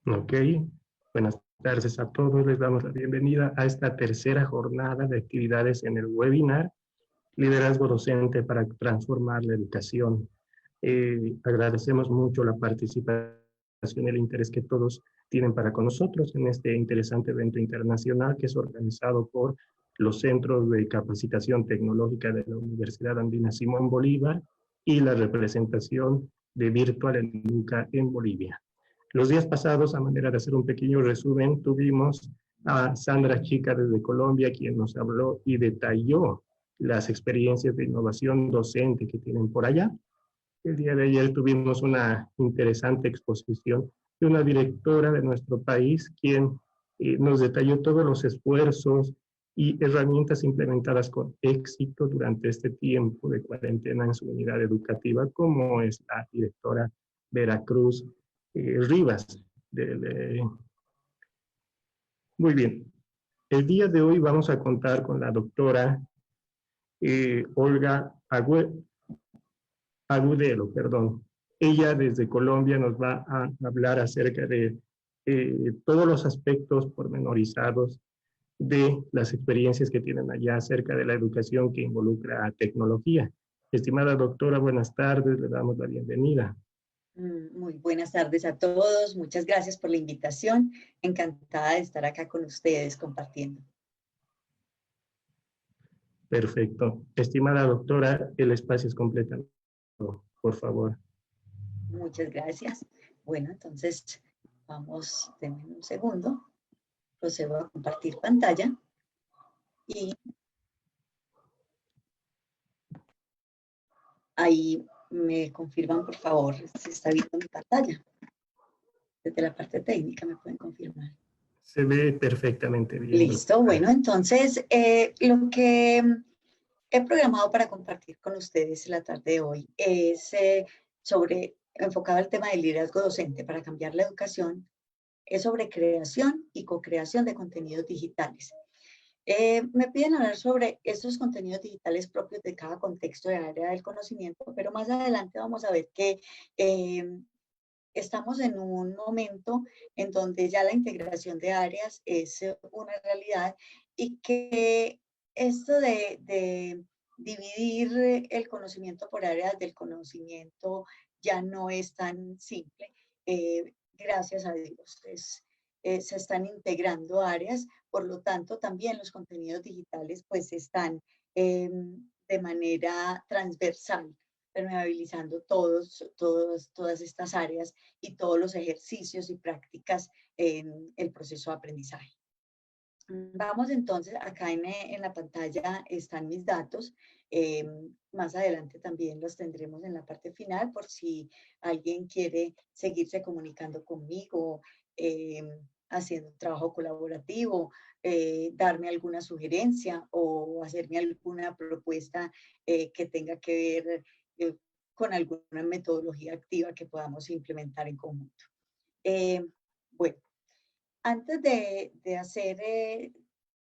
Ok, buenas tardes a todos. Les damos la bienvenida a esta tercera jornada de actividades en el webinar Liderazgo Docente para Transformar la Educación. Agradecemos mucho la participación y el interés que todos tienen para con nosotros en este interesante evento internacional que es organizado por los Centros de Capacitación Tecnológica de la Universidad Andina Simón Bolívar y la representación de Virtual Educa en Bolivia. Los días pasados, a manera de hacer un pequeño resumen, tuvimos a Sandra Chica desde Colombia, quien nos habló y detalló las experiencias de innovación docente que tienen por allá. El día de ayer tuvimos una interesante exposición de una directora de nuestro país, quien nos detalló todos los esfuerzos y herramientas implementadas con éxito durante este tiempo de cuarentena en su unidad educativa, como es la directora Veracruz Rivas. Muy bien, el día de hoy vamos a contar con la doctora Olga Agudelo, perdón. Ella desde Colombia nos va a hablar acerca de todos los aspectos pormenorizados de las experiencias que tienen allá acerca de la educación que involucra a tecnología. Estimada doctora, buenas tardes, le damos la bienvenida. Muy buenas tardes a todos, muchas gracias por la invitación, encantada de estar acá con ustedes compartiendo. Perfecto. Estimada doctora, el espacio es completo, por favor. Muchas gracias. Bueno, entonces vamos, denme un segundo, procedo a compartir pantalla y ahí me confirman, por favor, si está viendo mi pantalla. Desde la parte técnica me pueden confirmar. Se ve perfectamente bien. Listo, bueno, entonces lo que he programado para compartir con ustedes la tarde de hoy es enfocado al tema del liderazgo docente para cambiar la educación, es sobre creación y co-creación de contenidos digitales. Me piden hablar sobre estos contenidos digitales propios de cada contexto de área del conocimiento, pero más adelante vamos a ver que estamos en un momento en donde ya la integración de áreas es una realidad y que esto de dividir el conocimiento por áreas del conocimiento ya no es tan simple. Gracias a Dios, se están integrando áreas, por lo tanto también los contenidos digitales pues están de manera transversal permeabilizando todas estas áreas y todos los ejercicios y prácticas en el proceso de aprendizaje. Vamos entonces, acá en la pantalla están mis datos, más adelante también los tendremos en la parte final por si alguien quiere seguirse comunicando conmigo, haciendo un trabajo colaborativo, darme alguna sugerencia o hacerme alguna propuesta que tenga que ver con alguna metodología activa que podamos implementar en conjunto. Bueno, antes de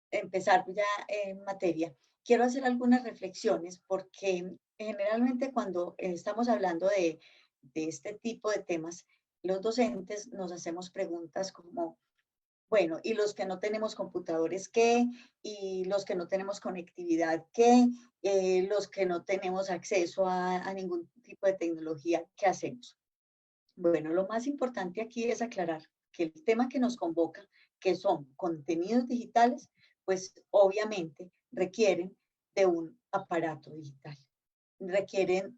empezar ya en materia, quiero hacer algunas reflexiones porque generalmente cuando estamos hablando de este tipo de temas, los docentes nos hacemos preguntas como, bueno, ¿y los que no tenemos computadores qué? ¿Y los que no tenemos conectividad qué? Los que no tenemos acceso a ningún tipo de tecnología, ¿qué hacemos? Bueno, lo más importante aquí es aclarar que el tema que nos convoca, que son contenidos digitales, pues obviamente requieren de un aparato digital. Requieren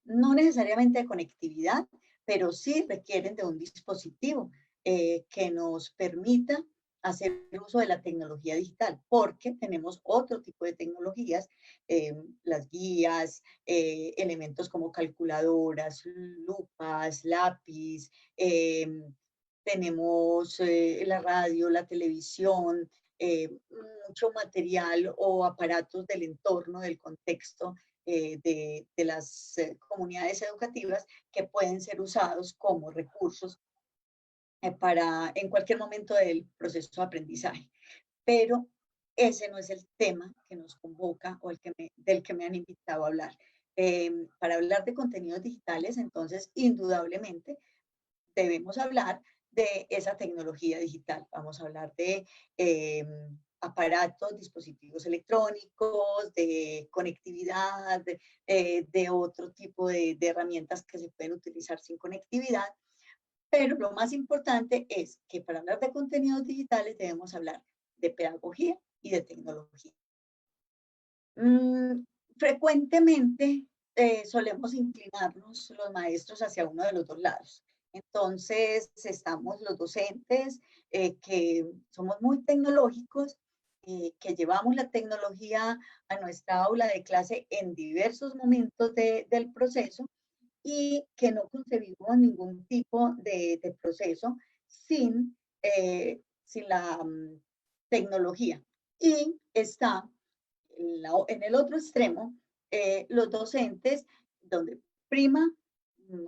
no necesariamente de conectividad, pero sí requieren de un dispositivo que nos permita hacer uso de la tecnología digital, porque tenemos otro tipo de tecnologías, las guías, elementos como calculadoras, lupas, lápiz, tenemos la radio, la televisión, mucho material o aparatos del entorno, del contexto de las comunidades educativas que pueden ser usados como recursos en cualquier momento del proceso de aprendizaje. Pero ese no es el tema que nos convoca o del que me han invitado a hablar. Para hablar de contenidos digitales, entonces, indudablemente, debemos hablar de esa tecnología digital. Vamos a hablar de aparatos, dispositivos electrónicos, de conectividad, de otro tipo de herramientas que se pueden utilizar sin conectividad. Pero lo más importante es que para hablar de contenidos digitales debemos hablar de pedagogía y de tecnología. Frecuentemente solemos inclinarnos los maestros hacia uno de los dos lados. Entonces estamos los docentes que somos muy tecnológicos, que llevamos la tecnología a nuestra aula de clase en diversos momentos del proceso y que no concebimos ningún tipo de proceso sin, sin la tecnología. Y está en el otro extremo, los docentes, donde prima,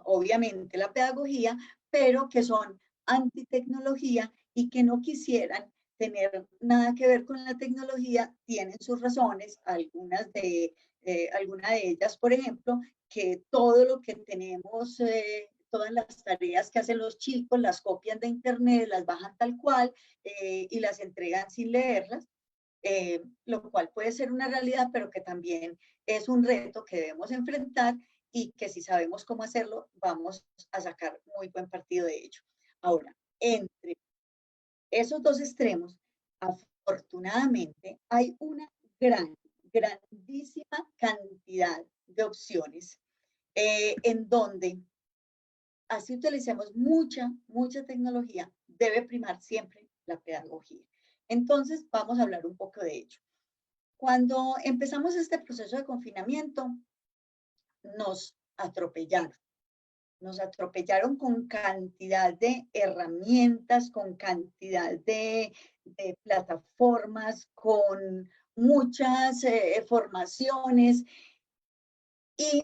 obviamente, la pedagogía, pero que son antitecnología y que no quisieran tener nada que ver con la tecnología, tienen sus razones, alguna de ellas, por ejemplo, que todo lo que tenemos, todas las tareas que hacen los chicos, las copian de internet, las bajan tal cual y las entregan sin leerlas. Lo cual puede ser una realidad, pero que también es un reto que debemos enfrentar y que si sabemos cómo hacerlo, vamos a sacar muy buen partido de ello. Ahora, entre esos dos extremos, afortunadamente, hay una grandísima cantidad de opciones en donde, así utilicemos mucha tecnología, debe primar siempre la pedagogía. Entonces, vamos a hablar un poco de ello. Cuando empezamos este proceso de confinamiento, nos atropellaron. Nos atropellaron con cantidad de herramientas, con cantidad de plataformas, con muchas formaciones. Y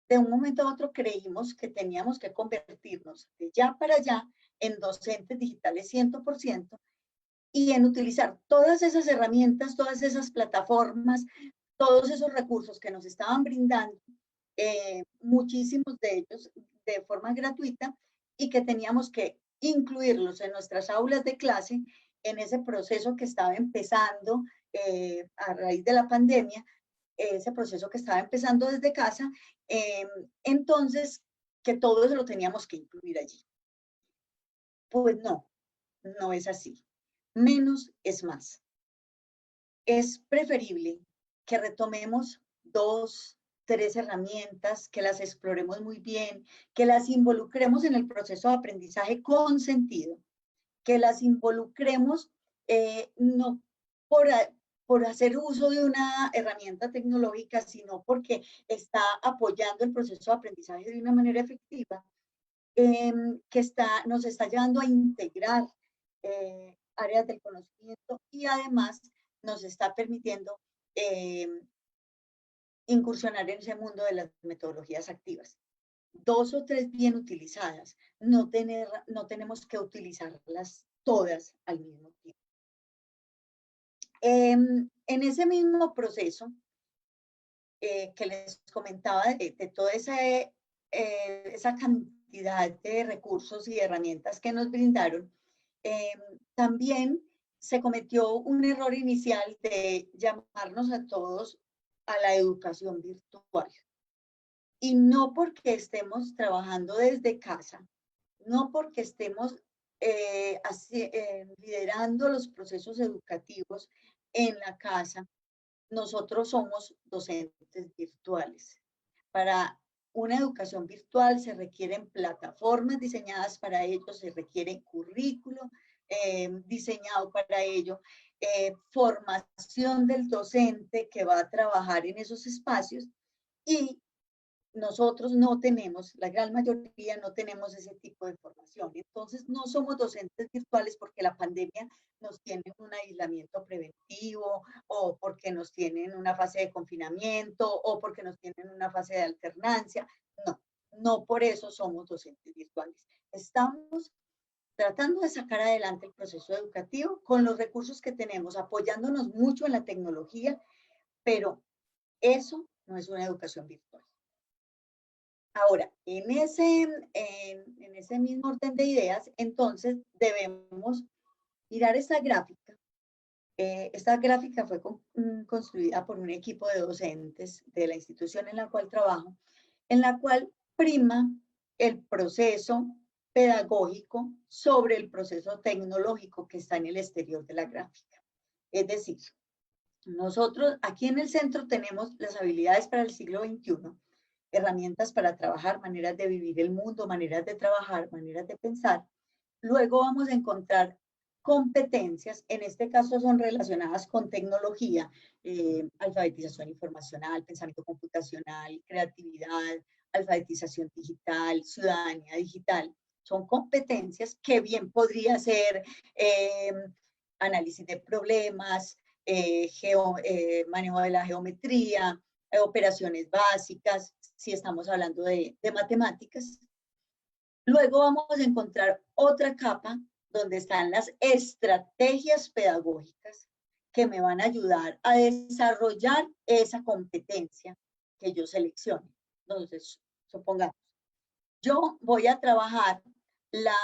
de un momento a otro creímos que teníamos que convertirnos de ya para allá en docentes digitales 100%, y en utilizar todas esas herramientas, todas esas plataformas, todos esos recursos que nos estaban brindando, muchísimos de ellos de forma gratuita, y que teníamos que incluirlos en nuestras aulas de clase en ese proceso que estaba empezando a raíz de la pandemia, ese proceso que estaba empezando desde casa, entonces que todo eso lo teníamos que incluir allí. Pues no, no es así. Menos es más. Es preferible que retomemos 2, 3 herramientas, que las exploremos muy bien, que las involucremos en el proceso de aprendizaje con sentido, que las involucremos no por hacer uso de una herramienta tecnológica, sino porque está apoyando el proceso de aprendizaje de una manera efectiva, que nos está llevando a integrar áreas del conocimiento y además nos está permitiendo incursionar en ese mundo de las metodologías activas. 2 o 3 bien utilizadas, no tenemos que utilizarlas todas al mismo tiempo. En ese mismo proceso que les comentaba de toda esa cantidad de recursos y herramientas que nos brindaron, también se cometió un error inicial de llamarnos a todos a la educación virtual. Y no porque estemos trabajando desde casa, no porque estemos liderando los procesos educativos en la casa, nosotros somos docentes virtuales. Para una educación virtual se requieren plataformas diseñadas para ello, se requiere currículo diseñado para ello, formación del docente que va a trabajar en esos espacios, y nosotros no tenemos, la gran mayoría no tenemos ese tipo de formación. Entonces no somos docentes virtuales porque la pandemia nos tiene un aislamiento preventivo, o porque nos tienen una fase de confinamiento, o porque nos tienen una fase de alternancia. No, no por eso somos docentes virtuales. Estamos tratando de sacar adelante el proceso educativo con los recursos que tenemos, apoyándonos mucho en la tecnología, pero eso no es una educación virtual. Ahora, en ese mismo orden de ideas, entonces debemos mirar esta gráfica. Esta gráfica fue construida por un equipo de docentes de la institución en la cual trabajo, en la cual prima el proceso pedagógico sobre el proceso tecnológico que está en el exterior de la gráfica. Es decir, nosotros aquí en el centro tenemos las habilidades para el siglo XXI, herramientas para trabajar, maneras de vivir el mundo, maneras de trabajar, maneras de pensar. Luego vamos a encontrar competencias, en este caso son relacionadas con tecnología, alfabetización informacional, pensamiento computacional, creatividad, alfabetización digital, ciudadanía digital. Son competencias que bien podría ser análisis de problemas, manejo de la geometría, operaciones básicas, si estamos hablando de matemáticas. Luego vamos a encontrar otra capa donde están las estrategias pedagógicas que me van a ayudar a desarrollar esa competencia que yo seleccione. Entonces, supongamos, yo voy a trabajar la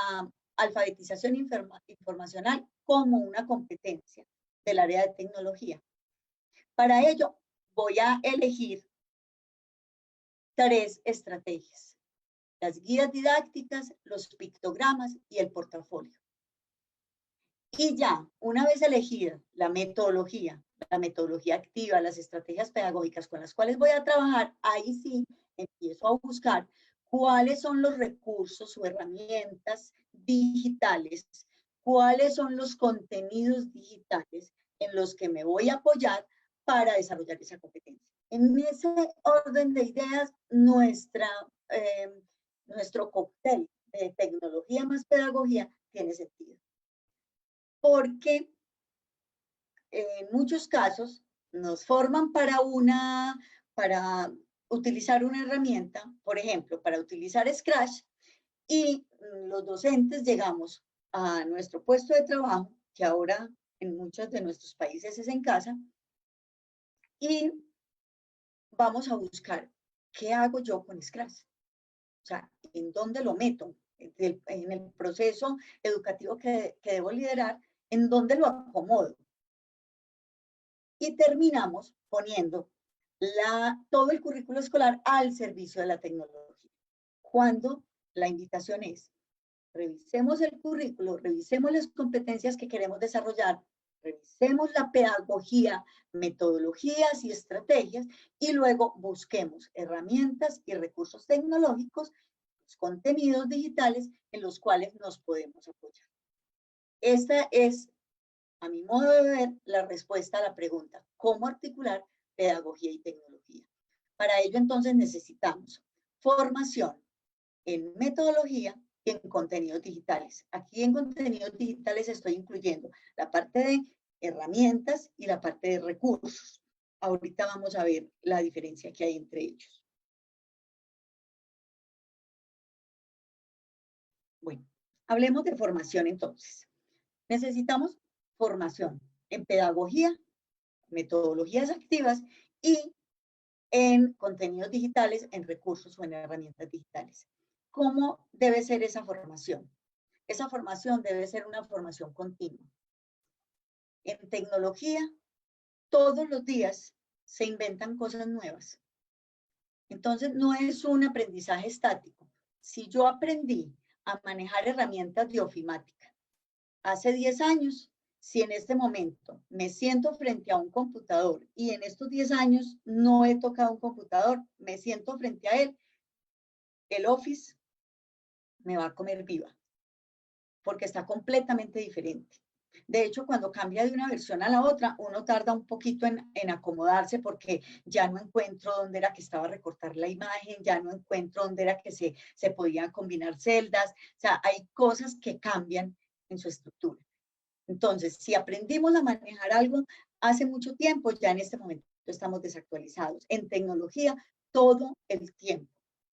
alfabetización informacional como una competencia del área de tecnología. Para ello, voy a elegir 3 estrategias: las guías didácticas, los pictogramas y el portafolio. Y ya, una vez elegida la metodología activa, las estrategias pedagógicas con las cuales voy a trabajar, ahí sí empiezo a buscar cuáles son los recursos o herramientas digitales, cuáles son los contenidos digitales en los que me voy a apoyar para desarrollar esa competencia. En ese orden de ideas, nuestro cóctel de tecnología más pedagogía tiene sentido. Porque en muchos casos nos forman para utilizar una herramienta, por ejemplo, para utilizar Scratch, y los docentes llegamos a nuestro puesto de trabajo, que ahora en muchos de nuestros países es en casa, y vamos a buscar qué hago yo con Scratch. O sea, ¿en dónde lo meto? En el proceso educativo que debo liderar, ¿en dónde lo acomodo? Y terminamos poniendo todo el currículo escolar al servicio de la tecnología. Cuando la invitación es, revisemos el currículo, revisemos las competencias que queremos desarrollar, revisemos la pedagogía, metodologías y estrategias, y luego busquemos herramientas y recursos tecnológicos, los contenidos digitales en los cuales nos podemos apoyar. Esta es, a mi modo de ver, la respuesta a la pregunta, ¿cómo articular pedagogía y tecnología? Para ello, entonces, necesitamos formación en metodología y en contenidos digitales. Aquí en contenidos digitales estoy incluyendo la parte de herramientas y la parte de recursos. Ahorita vamos a ver la diferencia que hay entre ellos. Bueno, hablemos de formación entonces. Necesitamos formación en pedagogía, metodologías activas y en contenidos digitales, en recursos o en herramientas digitales. ¿Cómo debe ser esa formación? Esa formación debe ser una formación continua. En tecnología, todos los días se inventan cosas nuevas. Entonces, no es un aprendizaje estático. Si yo aprendí a manejar herramientas de ofimática hace 10 años, si en este momento me siento frente a un computador y en estos 10 años no he tocado un computador, me siento frente a él, el Office me va a comer viva, porque está completamente diferente. De hecho, cuando cambia de una versión a la otra, uno tarda un poquito en acomodarse porque ya no encuentro dónde era que estaba recortar la imagen, ya no encuentro dónde era que se podían combinar celdas. O sea, hay cosas que cambian en su estructura. Entonces, si aprendimos a manejar algo hace mucho tiempo, ya en este momento estamos desactualizados. En tecnología, todo el tiempo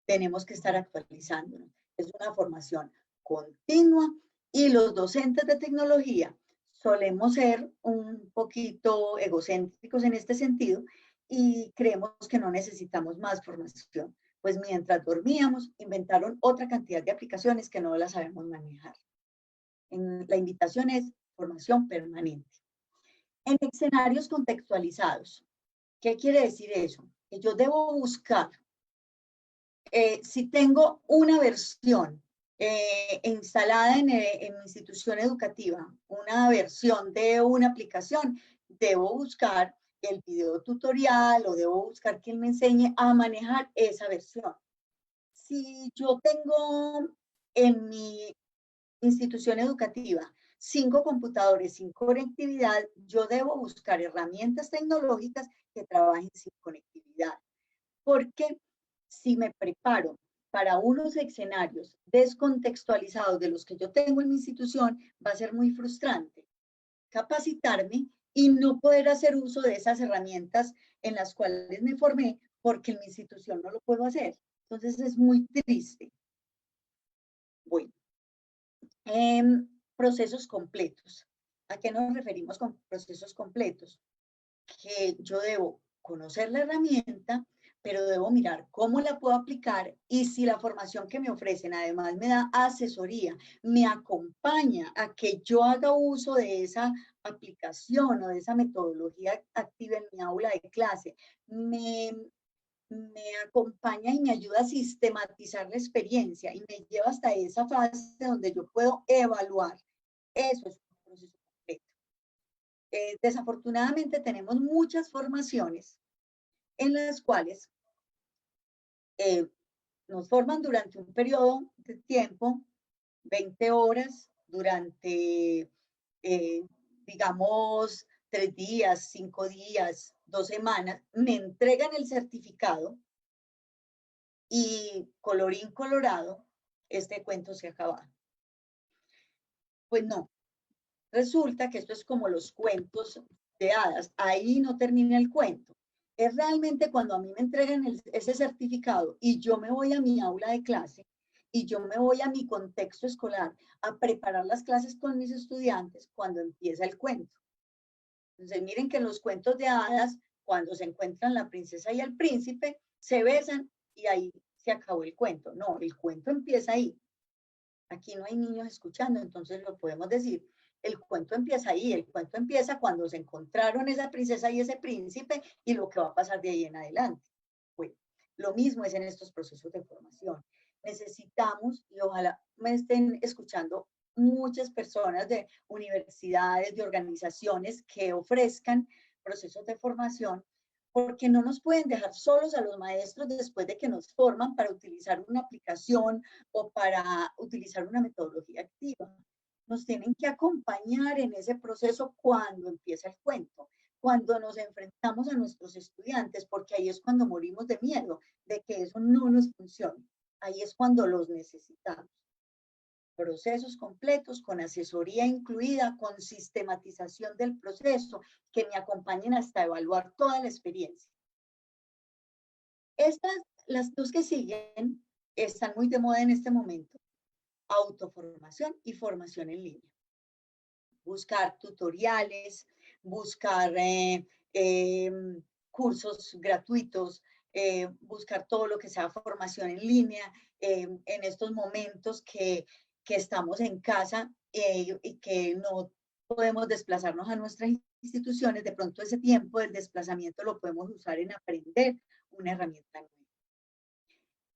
tenemos que estar actualizándonos. Es una formación continua y los docentes de tecnología solemos ser un poquito egocéntricos en este sentido y creemos que no necesitamos más formación. Pues mientras dormíamos, inventaron otra cantidad de aplicaciones que no las sabemos manejar. La invitación es formación permanente. En escenarios contextualizados, ¿qué quiere decir eso? Que yo debo buscar, si tengo una versión instalada en mi institución educativa, una versión de una aplicación, debo buscar el video tutorial o debo buscar quien me enseñe a manejar esa versión. Si yo tengo en mi institución educativa 5 computadores sin conectividad, yo debo buscar herramientas tecnológicas que trabajen sin conectividad. Porque si me preparo para unos escenarios descontextualizados de los que yo tengo en mi institución, va a ser muy frustrante capacitarme y no poder hacer uso de esas herramientas en las cuales me formé porque en mi institución no lo puedo hacer. Entonces es muy triste. Bueno, procesos completos. ¿A qué nos referimos con procesos completos? Que yo debo conocer la herramienta, pero debo mirar cómo la puedo aplicar y si la formación que me ofrecen además me da asesoría, me acompaña a que yo haga uso de esa aplicación o de esa metodología activa en mi aula de clase, me acompaña y me ayuda a sistematizar la experiencia y me lleva hasta esa fase donde yo puedo evaluar. Eso es un proceso completo. Desafortunadamente tenemos muchas formaciones en las cuales nos forman durante un periodo de tiempo, 20 horas, durante, digamos, 3 días, 5 días, 2 semanas, me entregan el certificado y colorín colorado, este cuento se acaba. Pues no, resulta que esto es como los cuentos de hadas, ahí no termina el cuento. Es realmente cuando a mí me entregan ese certificado y yo me voy a mi aula de clase y yo me voy a mi contexto escolar a preparar las clases con mis estudiantes cuando empieza el cuento. Entonces miren que en los cuentos de hadas, cuando se encuentran la princesa y el príncipe, se besan y ahí se acabó el cuento. No, el cuento empieza ahí. Aquí no hay niños escuchando, entonces lo podemos decir. El cuento empieza ahí, el cuento empieza cuando se encontraron esa princesa y ese príncipe y lo que va a pasar de ahí en adelante. Bueno, lo mismo es en estos procesos de formación. Necesitamos, y ojalá me estén escuchando muchas personas de universidades, de organizaciones que ofrezcan procesos de formación, porque no nos pueden dejar solos a los maestros después de que nos forman para utilizar una aplicación o para utilizar una metodología activa. Nos tienen que acompañar en ese proceso cuando empieza el cuento, cuando nos enfrentamos a nuestros estudiantes, porque ahí es cuando morimos de miedo de que eso no nos funcione. Ahí es cuando los necesitamos. Procesos completos, con asesoría incluida, con sistematización del proceso, que me acompañen hasta evaluar toda la experiencia. Las dos que siguen, están muy de moda en este momento. Autoformación y formación en línea. Buscar tutoriales, buscar cursos gratuitos, buscar todo lo que sea formación en línea, en estos momentos que estamos en casa y que no podemos desplazarnos a nuestras instituciones, de pronto ese tiempo del desplazamiento lo podemos usar en aprender una herramienta nueva.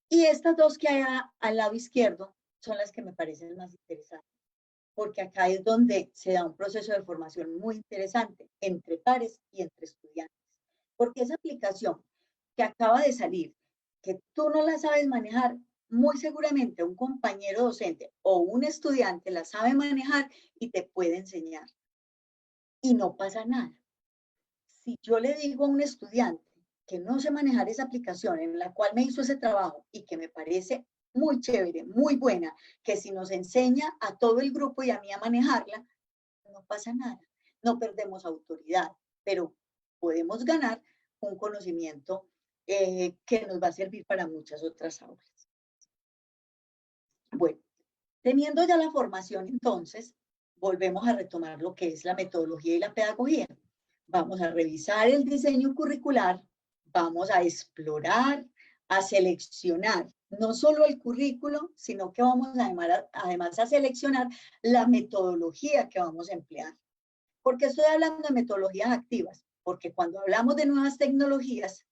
Y estas dos que hay al lado izquierdo son las que me parecen más interesantes, porque acá es donde se da un proceso de formación muy interesante entre pares y entre estudiantes. Porque esa aplicación que acaba de salir, que tú no la sabes manejar, muy seguramente un compañero docente o un estudiante la sabe manejar y te puede enseñar. Y no pasa nada. Si yo le digo a un estudiante que no sé manejar esa aplicación en la cual me hizo ese trabajo y que me parece muy chévere, muy buena, que si nos enseña a todo el grupo y a mí a manejarla, no pasa nada. No perdemos autoridad, pero podemos ganar un conocimiento que nos va a servir para muchas otras aulas. Bueno, teniendo ya la formación, entonces, volvemos a retomar lo que es la metodología y la pedagogía. Vamos a revisar el diseño curricular, vamos a explorar, a seleccionar no solo el currículo, sino que vamos además a seleccionar la metodología que vamos a emplear. ¿Por qué estoy hablando de metodologías activas? Porque cuando hablamos de nuevas tecnologías,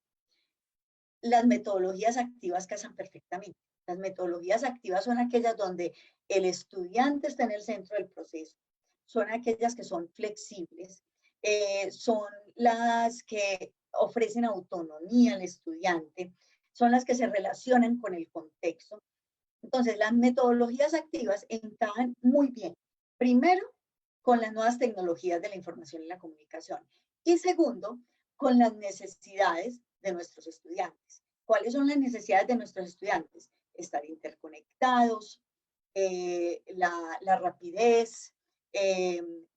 las metodologías activas casan perfectamente. Las metodologías activas son aquellas donde el estudiante está en el centro del proceso, son aquellas que son flexibles, son las que ofrecen autonomía al estudiante, son las que se relacionan con el contexto. Entonces, las metodologías activas encajan muy bien, primero, con las nuevas tecnologías de la información y la comunicación, y segundo, con las necesidades de nuestros estudiantes. ¿Cuáles son las necesidades de nuestros estudiantes? Estar interconectados, la rapidez,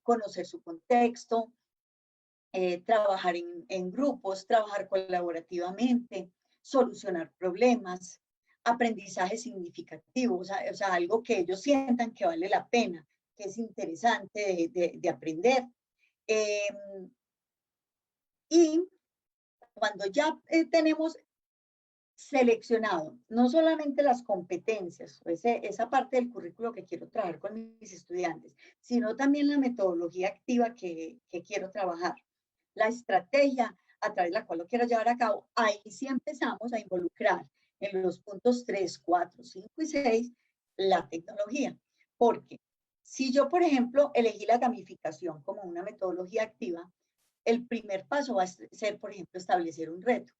conocer su contexto, trabajar en grupos, trabajar colaborativamente, solucionar problemas, aprendizaje significativo, o sea, algo que ellos sientan que vale la pena, que es interesante de aprender. Y cuando ya tenemos seleccionado no solamente las competencias, esa parte del currículo que quiero trabajar con mis estudiantes, sino también la metodología activa que quiero trabajar, la estrategia a través de la cual lo quiero llevar a cabo, ahí sí empezamos a involucrar en los puntos 3, 4, 5 y 6 la tecnología. Porque si yo, por ejemplo, elegí la gamificación como una metodología activa, el primer paso va a ser, por ejemplo, establecer un reto.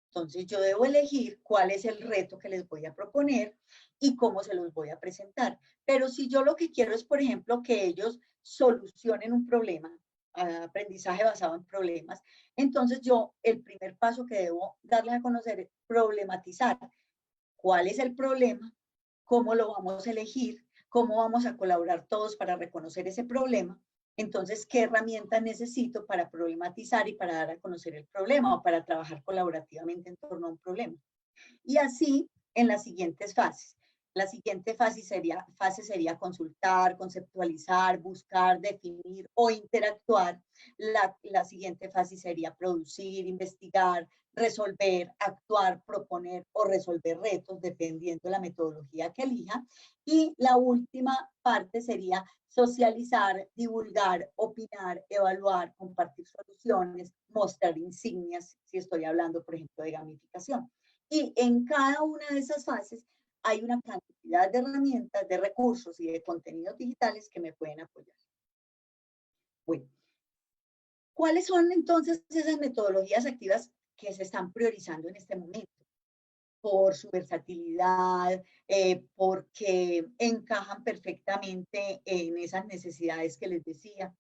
Entonces yo debo elegir cuál es el reto que les voy a proponer y cómo se los voy a presentar. Pero si yo lo que quiero es, por ejemplo, que ellos solucionen un problema, aprendizaje basado en problemas, entonces yo el primer paso que debo darles a conocer es problematizar cuál es el problema, cómo lo vamos a elegir, cómo vamos a colaborar todos para reconocer ese problema. Entonces, ¿qué herramientas necesito para problematizar y para dar a conocer el problema o para trabajar colaborativamente en torno a un problema? Y así en las siguientes fases. La siguiente fase sería consultar, conceptualizar, buscar, definir o interactuar. La siguiente fase sería producir, investigar, resolver, actuar, proponer o resolver retos, dependiendo de la metodología que elija. Y la última parte sería socializar, divulgar, opinar, evaluar, compartir soluciones, mostrar insignias, si estoy hablando, por ejemplo, de gamificación. Y en cada una de esas fases hay una cantidad de herramientas, de recursos y de contenidos digitales que me pueden apoyar. Bueno, ¿cuáles son entonces esas metodologías activas que se están priorizando en este momento? Por su versatilidad, porque encajan perfectamente en esas necesidades que les decía.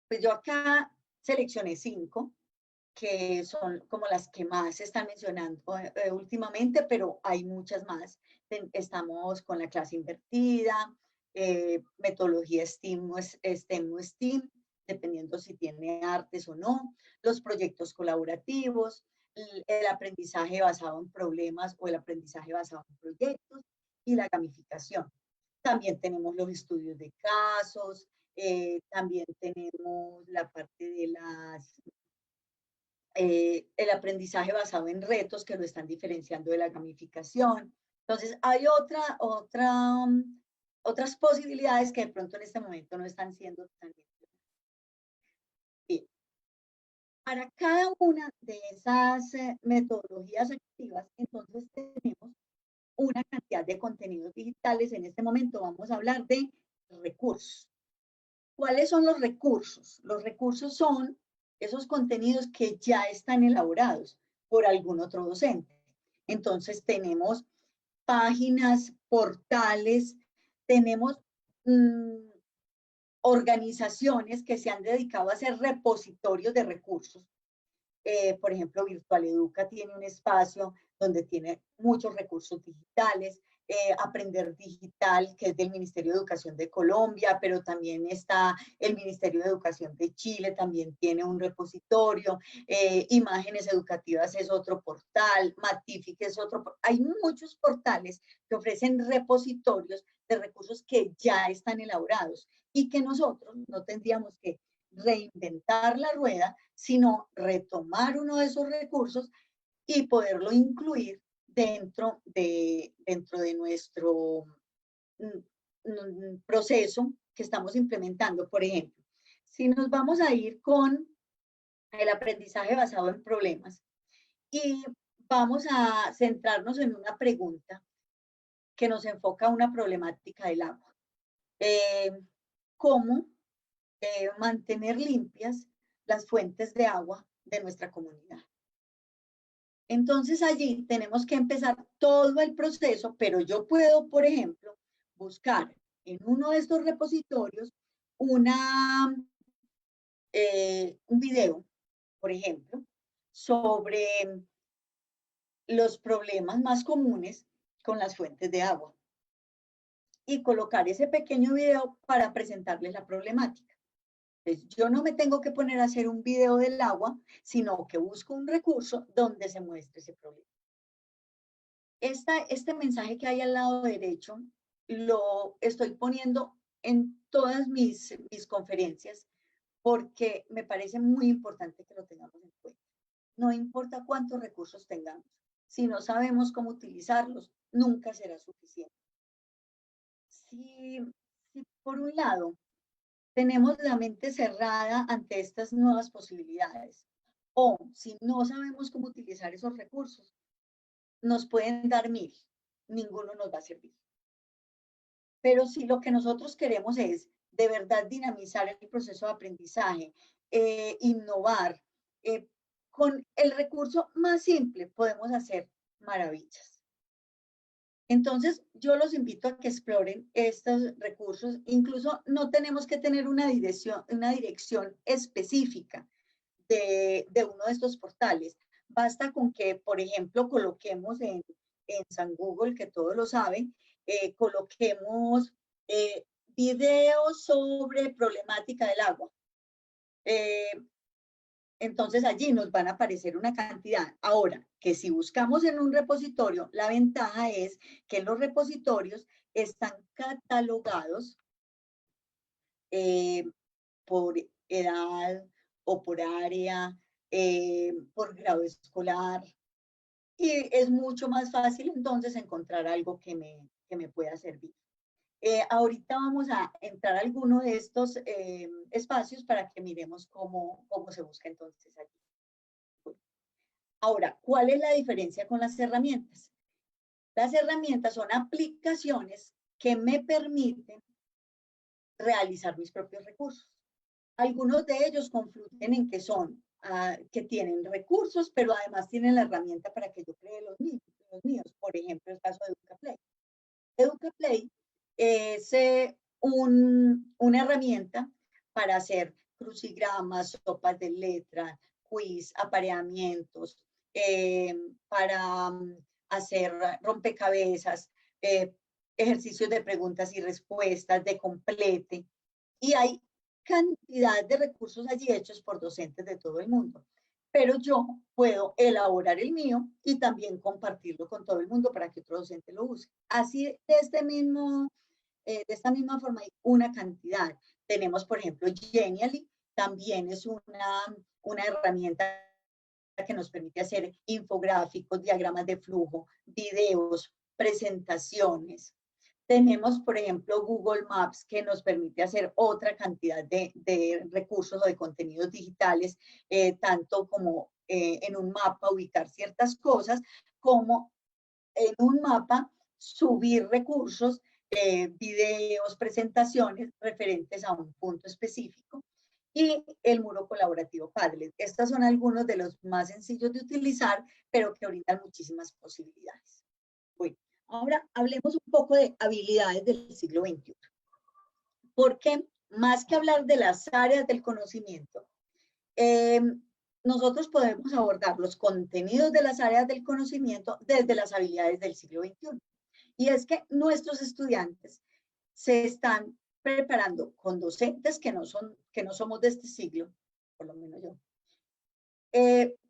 Pues yo acá seleccioné 5, que son como las que más se están mencionando últimamente, pero hay muchas más. Estamos con la clase invertida, metodología STEM o STEM, dependiendo si tiene artes o no, los proyectos colaborativos, el aprendizaje basado en problemas o el aprendizaje basado en proyectos y la gamificación. También tenemos los estudios de casos, también tenemos la parte de el aprendizaje basado en retos que lo están diferenciando de la gamificación. Entonces, hay otras posibilidades que de pronto en este momento no están siendo tan bien. Para cada una de esas metodologías activas, entonces tenemos una cantidad de contenidos digitales. En este momento vamos a hablar de recursos. ¿Cuáles son los recursos? Los recursos son esos contenidos que ya están elaborados por algún otro docente. Entonces tenemos páginas, portales, tenemos organizaciones que se han dedicado a hacer repositorios de recursos. Por ejemplo, Virtual Educa tiene un espacio donde tiene muchos recursos digitales. Aprender Digital, que es del Ministerio de Educación de Colombia, pero también está el Ministerio de Educación de Chile, también tiene un repositorio. Imágenes Educativas es otro portal, Matific es otro. Hay muchos portales que ofrecen repositorios de recursos que ya están elaborados y que nosotros no tendríamos que reinventar la rueda, sino retomar uno de esos recursos y poderlo incluir dentro de nuestro proceso que estamos implementando. Por ejemplo, si nos vamos a ir con el aprendizaje basado en problemas y vamos a centrarnos en una pregunta que nos enfoca a una problemática del agua. ¿Cómo mantener limpias las fuentes de agua de nuestra comunidad? Entonces allí tenemos que empezar todo el proceso, pero yo puedo, por ejemplo, buscar en uno de estos repositorios un video, por ejemplo, sobre los problemas más comunes con las fuentes de agua y colocar ese pequeño video para presentarles la problemática. Entonces, yo no me tengo que poner a hacer un video del agua, sino que busco un recurso donde se muestre ese problema. Este mensaje que hay al lado derecho lo estoy poniendo en todas mis conferencias porque me parece muy importante que lo tengamos en cuenta. No importa cuántos recursos tengamos, si no sabemos cómo utilizarlos, nunca será suficiente. Si por un lado tenemos la mente cerrada ante estas nuevas posibilidades, o si no sabemos cómo utilizar esos recursos, nos pueden dar 1000, ninguno nos va a servir. Pero si lo que nosotros queremos es de verdad dinamizar el proceso de aprendizaje, innovar, con el recurso más simple podemos hacer maravillas. Entonces, yo los invito a que exploren estos recursos. Incluso no tenemos que tener una dirección específica de uno de estos portales. Basta con que, por ejemplo, coloquemos en San Google, que todos lo saben, coloquemos videos sobre problemática del agua. Entonces allí nos van a aparecer una cantidad. Ahora, que si buscamos en un repositorio, la ventaja es que los repositorios están catalogados por edad o por área, por grado escolar, y es mucho más fácil entonces encontrar algo que me pueda servir. Ahorita vamos a entrar a alguno de estos espacios para que miremos cómo se busca entonces allí. Bueno, ahora, ¿cuál es la diferencia con las herramientas? Las herramientas son aplicaciones que me permiten realizar mis propios recursos. Algunos de ellos confluyen en que son, que tienen recursos, pero además tienen la herramienta para que yo cree los míos. Por ejemplo, el caso de EducaPlay. EducaPlay es una herramienta para hacer crucigramas, sopas de letra, quiz, apareamientos, para hacer rompecabezas, ejercicios de preguntas y respuestas, de complete. Y hay cantidad de recursos allí hechos por docentes de todo el mundo. Pero yo puedo elaborar el mío y también compartirlo con todo el mundo para que otro docente lo use. Así, de esta misma forma hay una cantidad. Tenemos, por ejemplo, Genially, también es una herramienta que nos permite hacer infográficos, diagramas de flujo, videos, presentaciones. Tenemos, por ejemplo, Google Maps, que nos permite hacer otra cantidad de recursos o de contenidos digitales, tanto como en un mapa ubicar ciertas cosas, como en un mapa subir recursos, videos, presentaciones referentes a un punto específico. Y el muro colaborativo Padlet. Estos son algunos de los más sencillos de utilizar, pero que brindan muchísimas posibilidades. Bueno, ahora hablemos un poco de habilidades del siglo XXI. Porque más que hablar de las áreas del conocimiento, nosotros podemos abordar los contenidos de las áreas del conocimiento desde las habilidades del siglo XXI. Y es que nuestros estudiantes se están preparando con docentes que no somos de este siglo, por lo menos yo,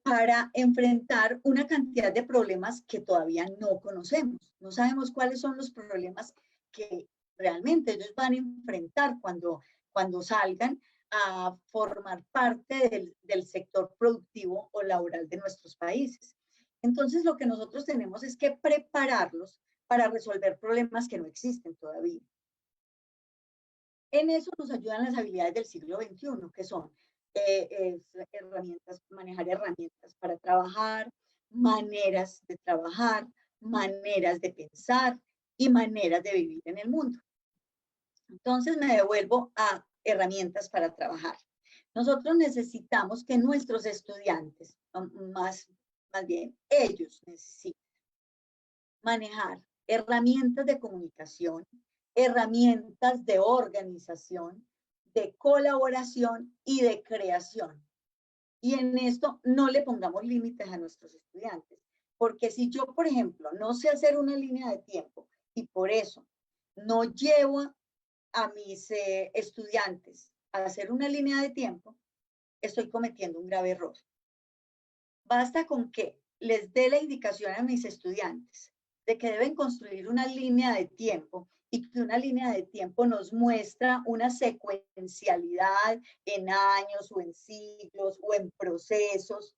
para enfrentar una cantidad de problemas que todavía no conocemos. No sabemos cuáles son los problemas que realmente ellos van a enfrentar cuando salgan a formar parte del sector productivo o laboral de nuestros países. Entonces, lo que nosotros tenemos es que prepararlos para resolver problemas que no existen todavía. En eso nos ayudan las habilidades del siglo XXI, que son manejar herramientas para trabajar, maneras de trabajar, maneras de pensar y maneras de vivir en el mundo. Entonces me devuelvo a herramientas para trabajar. Nosotros necesitamos que nuestros estudiantes, más bien ellos necesitan manejar herramientas de comunicación, herramientas de organización, de colaboración y de creación. Y en esto no le pongamos límites a nuestros estudiantes, porque si yo, por ejemplo, no sé hacer una línea de tiempo y por eso no llevo a mis estudiantes a hacer una línea de tiempo, estoy cometiendo un grave error. Basta con que les dé la indicación a mis estudiantes de que deben construir una línea de tiempo y que una línea de tiempo nos muestra una secuencialidad en años o en siglos o en procesos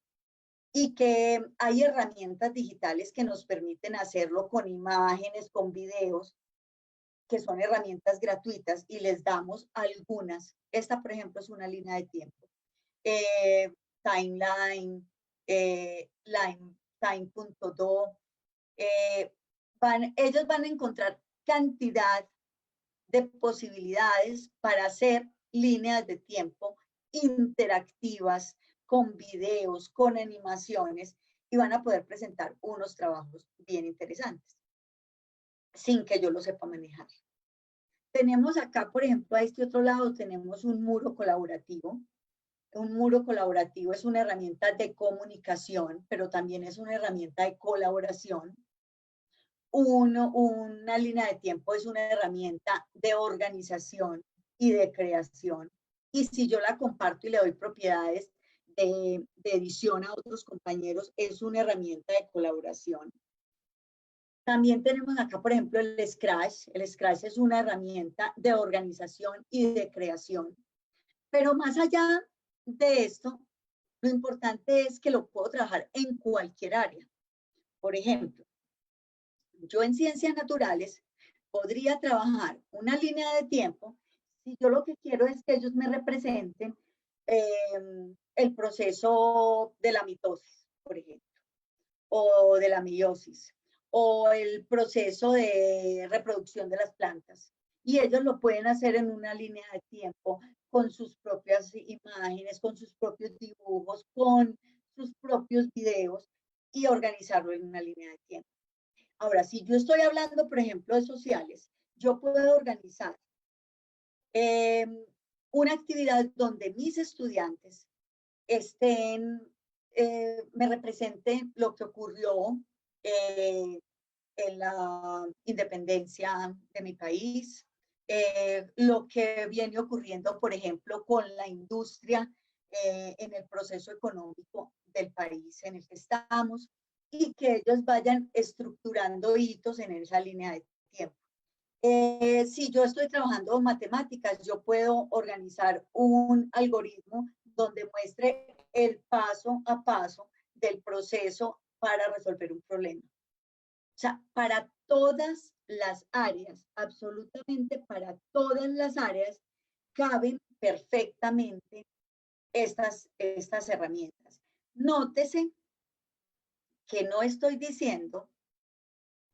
y que hay herramientas digitales que nos permiten hacerlo con imágenes, con videos, que son herramientas gratuitas y les damos algunas. Esta, por ejemplo, es una línea de tiempo. Timeline, time.do. Ellos van a encontrar cantidad de posibilidades para hacer líneas de tiempo interactivas, con videos, con animaciones, y van a poder presentar unos trabajos bien interesantes, sin que yo lo sepa manejar. Tenemos acá, por ejemplo, a este otro lado, tenemos un muro colaborativo. Un muro colaborativo es una herramienta de comunicación, pero también es una herramienta de colaboración. Una línea de tiempo es una herramienta de organización y de creación. Y si yo la comparto y le doy propiedades de edición a otros compañeros, es una herramienta de colaboración. También tenemos acá, por ejemplo, el Scratch. El Scratch es una herramienta de organización y de creación. Pero más allá de esto, lo importante es que lo puedo trabajar en cualquier área. Por ejemplo, yo en ciencias naturales podría trabajar una línea de tiempo si yo lo que quiero es que ellos me representen el proceso de la mitosis, por ejemplo, o de la meiosis, o el proceso de reproducción de las plantas. Y ellos lo pueden hacer en una línea de tiempo, con sus propias imágenes, con sus propios dibujos, con sus propios videos, y organizarlo en una línea de tiempo. Ahora, si yo estoy hablando, por ejemplo, de sociales, yo puedo organizar una actividad donde mis estudiantes me representen lo que ocurrió en la independencia de mi país, lo que viene ocurriendo, por ejemplo, con la industria en el proceso económico del país en el que estamos, y que ellos vayan estructurando hitos en esa línea de tiempo. Si yo estoy trabajando matemáticas, yo puedo organizar un algoritmo donde muestre el paso a paso del proceso para resolver un problema. O sea, para todas las áreas, absolutamente para todas las áreas, caben perfectamente estas herramientas. Nótese que no estoy diciendo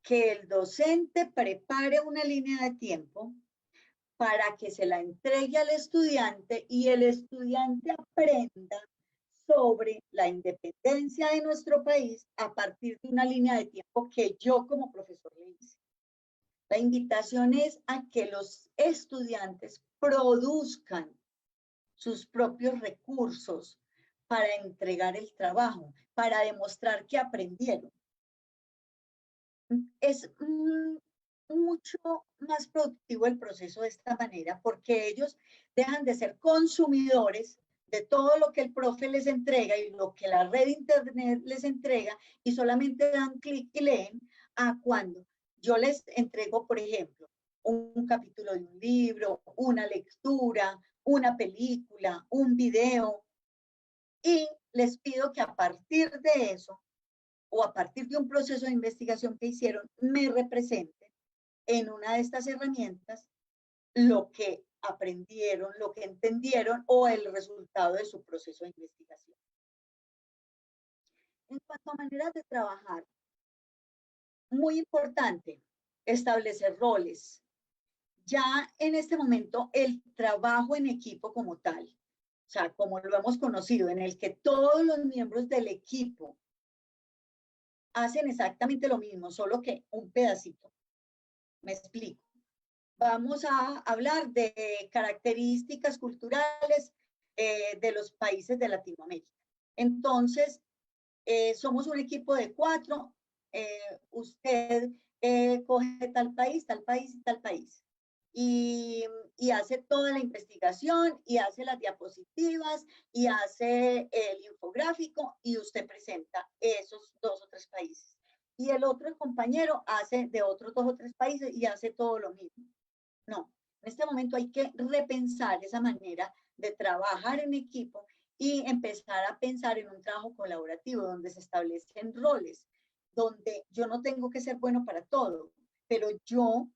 que el docente prepare una línea de tiempo para que se la entregue al estudiante y el estudiante aprenda sobre la independencia de nuestro país a partir de una línea de tiempo que yo como profesor le hice. La invitación es a que los estudiantes produzcan sus propios recursos para entregar el trabajo, para demostrar que aprendieron. Es mucho más productivo el proceso de esta manera, porque ellos dejan de ser consumidores de todo lo que el profe les entrega y lo que la red de internet les entrega, y solamente dan clic y leen, a cuando yo les entrego, por ejemplo, un capítulo de un libro, una lectura, una película, un video, y les pido que a partir de eso o a partir de un proceso de investigación que hicieron, me representen en una de estas herramientas lo que aprendieron, lo que entendieron o el resultado de su proceso de investigación. En cuanto a maneras de trabajar, muy importante, establecer roles. Ya en este momento el trabajo en equipo como tal, o sea, como lo hemos conocido, en el que todos los miembros del equipo hacen exactamente lo mismo, solo que un pedacito. Me explico. Vamos a hablar de características culturales de los países de Latinoamérica. Entonces, somos un equipo de 4, usted coge tal país y tal país. Y hace toda la investigación y hace las diapositivas y hace el infográfico y usted presenta esos 2 o 3 países. Y el otro compañero hace de otros 2 o 3 países y hace todo lo mismo. No, en este momento hay que repensar esa manera de trabajar en equipo y empezar a pensar en un trabajo colaborativo donde se establecen roles, donde yo no tengo que ser bueno para todo, pero yo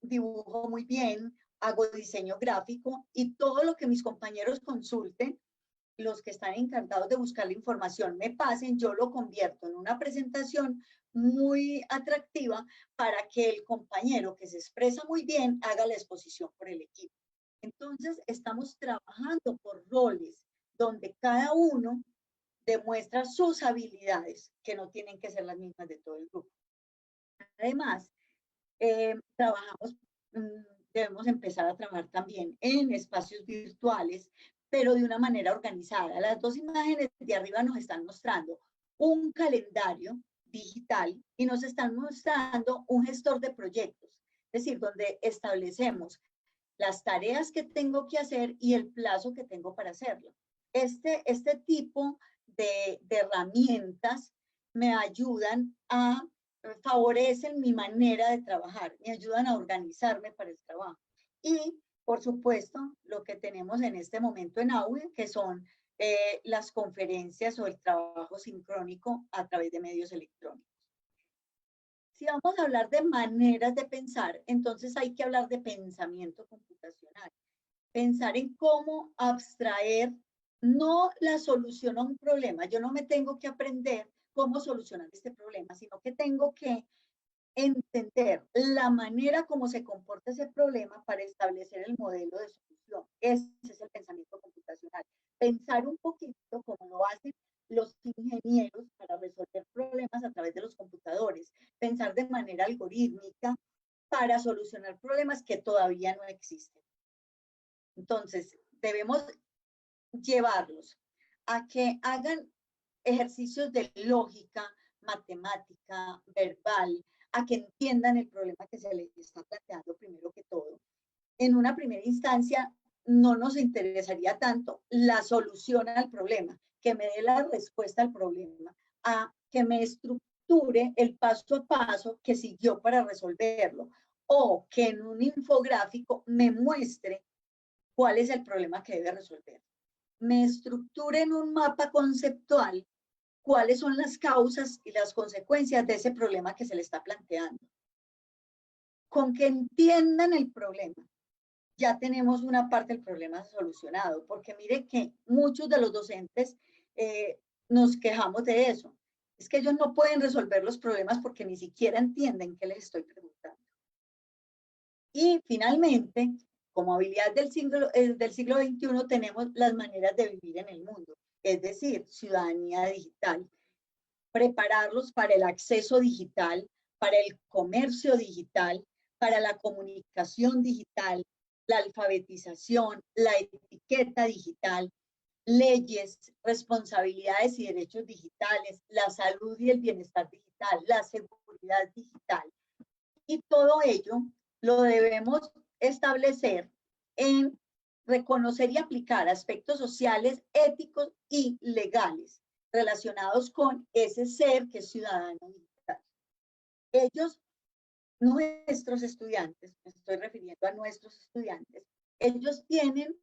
dibujo muy bien, hago diseño gráfico y todo lo que mis compañeros consulten, los que están encargados de buscar la información me pasen, yo lo convierto en una presentación muy atractiva para que el compañero que se expresa muy bien haga la exposición por el equipo. Entonces, estamos trabajando por roles donde cada uno demuestra sus habilidades, que no tienen que ser las mismas de todo el grupo. Además, debemos empezar a trabajar también en espacios virtuales, pero de una manera organizada. Las 2 imágenes de arriba nos están mostrando un calendario digital y nos están mostrando un gestor de proyectos, es decir, donde establecemos las tareas que tengo que hacer y el plazo que tengo para hacerlo. Este tipo de herramientas me ayudan a, favorecen mi manera de trabajar, me ayudan a organizarme para el trabajo. Y, por supuesto, lo que tenemos en este momento en Aue, que son las conferencias o el trabajo sincrónico a través de medios electrónicos. Si vamos a hablar de maneras de pensar, entonces hay que hablar de pensamiento computacional. Pensar en cómo abstraer no la solución a un problema. Yo no me tengo que aprender cómo solucionar este problema, sino que tengo que entender la manera como se comporta ese problema para establecer el modelo de solución. Ese es el pensamiento computacional. Pensar un poquito como lo hacen los ingenieros para resolver problemas a través de los computadores. Pensar de manera algorítmica para solucionar problemas que todavía no existen. Entonces, debemos llevarlos a que hagan ejercicios de lógica, matemática, verbal, a que entiendan el problema que se les está planteando primero que todo. En una primera instancia, no nos interesaría tanto la solución al problema, que me dé la respuesta al problema, a que me estructure el paso a paso que siguió para resolverlo, o que en un infográfico me muestre cuál es el problema que debe resolver. Me estructure en un mapa conceptual cuáles son las causas y las consecuencias de ese problema que se le está planteando. Con que entiendan el problema, ya tenemos una parte del problema solucionado, porque mire que muchos de los docentes nos quejamos de eso. Es que ellos no pueden resolver los problemas porque ni siquiera entienden qué les estoy preguntando. Y finalmente, como habilidad del siglo XXI, tenemos las maneras de vivir en el mundo, es decir, ciudadanía digital. Prepararlos para el acceso digital, para el comercio digital, para la comunicación digital, la alfabetización, la etiqueta digital, leyes, responsabilidades y derechos digitales, la salud y el bienestar digital, la seguridad digital. Y todo ello lo debemos establecer en reconocer y aplicar aspectos sociales, éticos y legales relacionados con ese ser que es ciudadano digital. Ellos, nuestros estudiantes, me estoy refiriendo a nuestros estudiantes, ellos tienen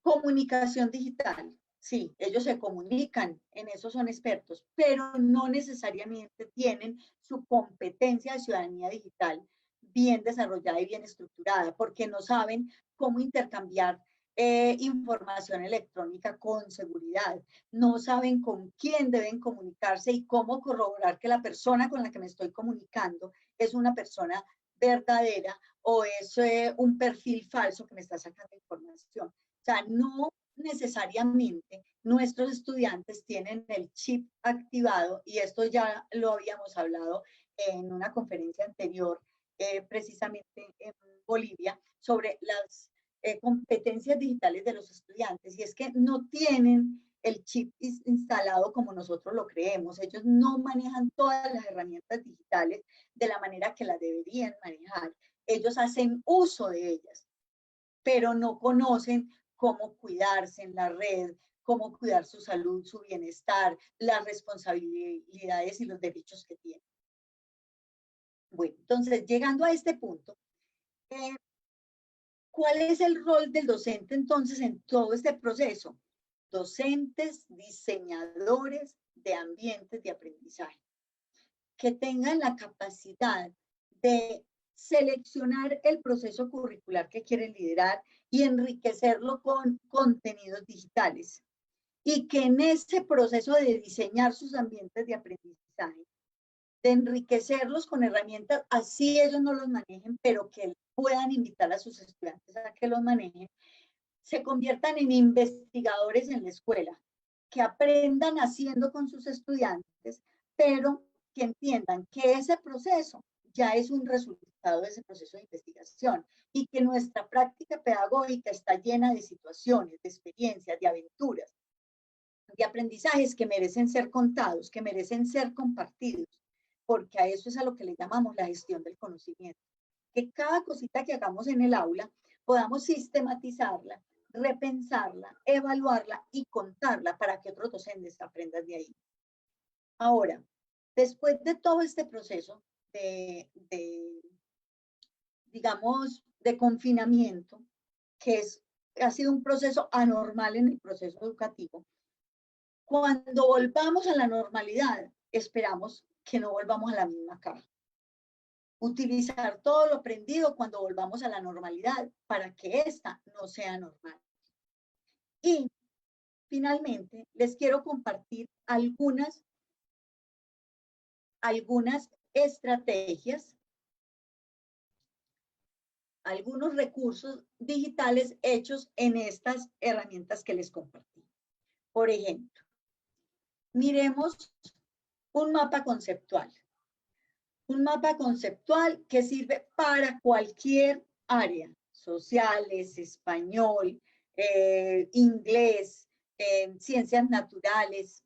comunicación digital, Sí, ellos se comunican, en eso son expertos, pero no necesariamente tienen su competencia de ciudadanía digital bien desarrollada y bien estructurada, porque no saben cómo intercambiar información electrónica con seguridad, no saben con quién deben comunicarse y cómo corroborar que la persona con la que me estoy comunicando es una persona verdadera o es un perfil falso que me está sacando información. O sea, no necesariamente nuestros estudiantes tienen el chip activado, y esto ya lo habíamos hablado en una conferencia anterior, precisamente en Bolivia, sobre las competencias digitales de los estudiantes, y es que no tienen el chip instalado como nosotros lo creemos. Ellos no manejan todas las herramientas digitales de la manera que las deberían manejar. Ellos hacen uso de ellas, pero no conocen cómo cuidarse en la red, cómo cuidar su salud, su bienestar, las responsabilidades y los derechos que tienen. Bueno, entonces, llegando a este punto, ¿cuál es el rol del docente entonces en todo este proceso? Docentes, diseñadores de ambientes de aprendizaje, que tengan la capacidad de seleccionar el proceso curricular que quieren liderar y enriquecerlo con contenidos digitales. Y que en ese proceso de diseñar sus ambientes de aprendizaje, de enriquecerlos con herramientas, así ellos no los manejen, pero que puedan invitar a sus estudiantes a que los manejen, se conviertan en investigadores en la escuela, que aprendan haciendo con sus estudiantes, pero que entiendan que ese proceso ya es un resultado de ese proceso de investigación y que nuestra práctica pedagógica está llena de situaciones, de experiencias, de aventuras, de aprendizajes que merecen ser contados, que merecen ser compartidos, porque a eso es a lo que le llamamos la gestión del conocimiento. Que cada cosita que hagamos en el aula podamos sistematizarla, repensarla, evaluarla y contarla para que otros docentes aprendan de ahí. Ahora, después de todo este proceso digamos, de confinamiento, que ha sido un proceso anormal en el proceso educativo, cuando volvamos a la normalidad, esperamos que no volvamos a la misma caja. Utilizar todo lo aprendido cuando volvamos a la normalidad para que esta no sea normal. Y finalmente, les quiero compartir algunas estrategias, algunos recursos digitales hechos en estas herramientas que les compartí. Por ejemplo, miremos un mapa conceptual. Un mapa conceptual que sirve para cualquier área, sociales, español, inglés, ciencias naturales.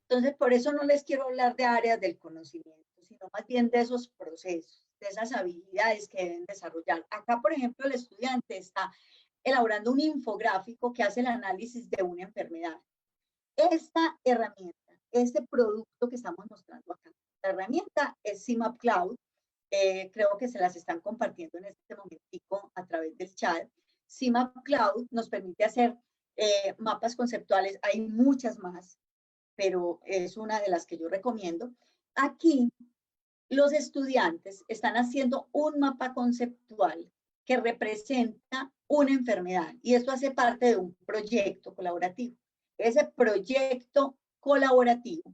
Entonces, por eso no les quiero hablar de áreas del conocimiento, sino más bien de esos procesos, de esas habilidades que deben desarrollar. Acá, por ejemplo, el estudiante está elaborando un infográfico que hace el análisis de una enfermedad. Esta herramienta, este producto que estamos mostrando acá, la herramienta es CIMAP Cloud. Creo que se las están compartiendo en este momentico a través del chat. CIMAP Cloud nos permite hacer mapas conceptuales. Hay muchas más, pero es una de las que yo recomiendo. Aquí los estudiantes están haciendo un mapa conceptual que representa una enfermedad, y esto hace parte de un proyecto colaborativo. Ese proyecto colaborativo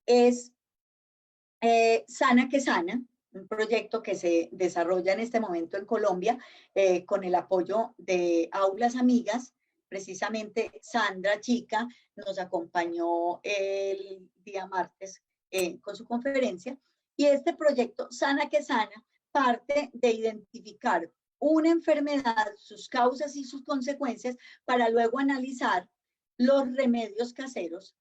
es Sana que Sana, un proyecto que se desarrolla en este momento en Colombia con el apoyo de Aulas Amigas. Precisamente Sandra Chica nos acompañó el día martes con su conferencia, y este proyecto Sana que Sana parte de identificar una enfermedad, sus causas y sus consecuencias, para luego analizar los remedios caseros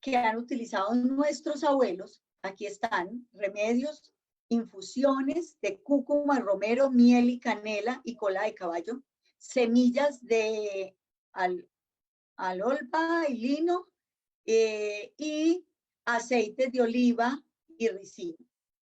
que han utilizado nuestros abuelos. Aquí están remedios, infusiones de cúrcuma, romero, miel y canela y cola de caballo, semillas de alolpa y lino, y aceites de oliva y ricino.